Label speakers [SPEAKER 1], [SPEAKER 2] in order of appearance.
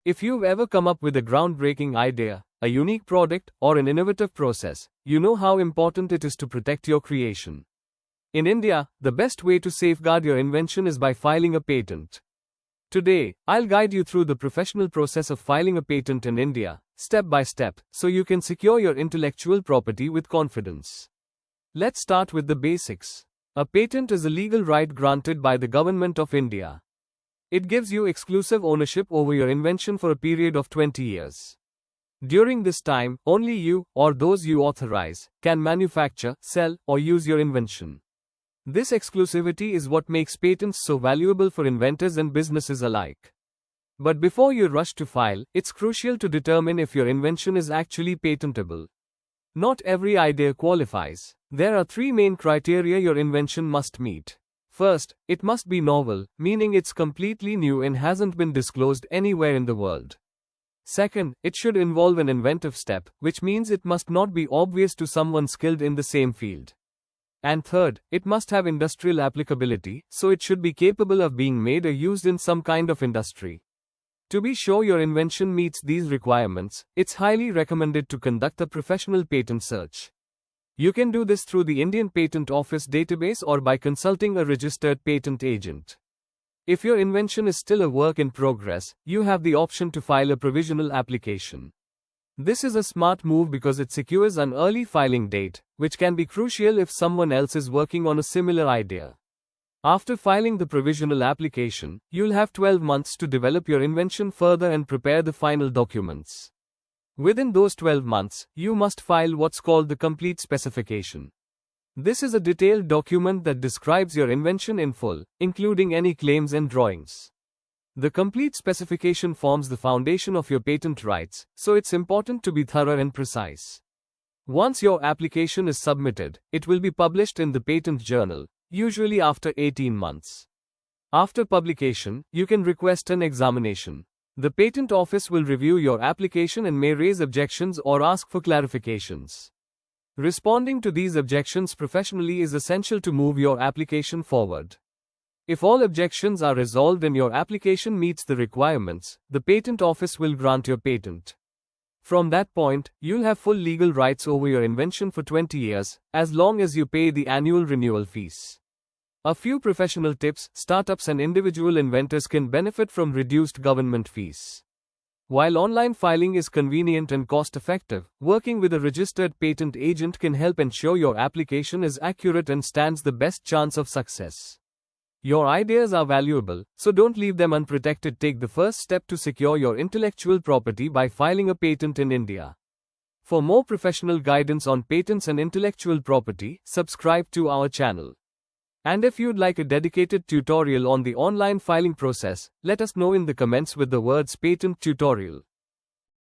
[SPEAKER 1] If you've ever come up with a groundbreaking idea, a unique product, or an innovative process, you know how important it is to protect your creation. In India, the best way to safeguard your invention is by filing a patent. Today, I'll guide you through the professional process of filing a patent in India, step by step, so you can secure your intellectual property with confidence. Let's start with the basics. A patent is a legal right granted by the Government of India. It gives you exclusive ownership over your invention for a period of 20 years. During this time, only you, or those you authorize, can manufacture, sell, or use your invention. This exclusivity is what makes patents so valuable for inventors and businesses alike. But before you rush to file, it's crucial to determine if your invention is actually patentable. Not every idea qualifies. There are three main criteria your invention must meet. First, it must be novel, meaning it's completely new and hasn't been disclosed anywhere in the world. Second, it should involve an inventive step, which means it must not be obvious to someone skilled in the same field. And third, it must have industrial applicability, so it should be capable of being made or used in some kind of industry. To be sure your invention meets these requirements, it's highly recommended to conduct a professional patent search. You can do this through the Indian Patent Office database or by consulting a registered patent agent. If your invention is still a work in progress, you have the option to file a provisional application. This is a smart move because it secures an early filing date, which can be crucial if someone else is working on a similar idea. After filing the provisional application, you'll have 12 months to develop your invention further and prepare the final documents. Within those 12 months, you must file what's called the complete specification. This is a detailed document that describes your invention in full, including any claims and drawings. The complete specification forms the foundation of your patent rights, so it's important to be thorough and precise. Once your application is submitted, it will be published in the patent journal, usually after 18 months. After publication, you can request an examination. The patent office will review your application and may raise objections or ask for clarifications. Responding to these objections professionally is essential to move your application forward. If all objections are resolved and your application meets the requirements, the patent office will grant your patent. From that point, you'll have full legal rights over your invention for 20 years, as long as you pay the annual renewal fees. A few professional tips: startups and individual inventors can benefit from reduced government fees. While online filing is convenient and cost-effective, working with a registered patent agent can help ensure your application is accurate and stands the best chance of success. Your ideas are valuable, so don't leave them unprotected. Take the first step to secure your intellectual property by filing a patent in India. For more professional guidance on patents and intellectual property, subscribe to our channel. And if you'd like a dedicated tutorial on the online filing process, let us know in the comments with the words patent tutorial.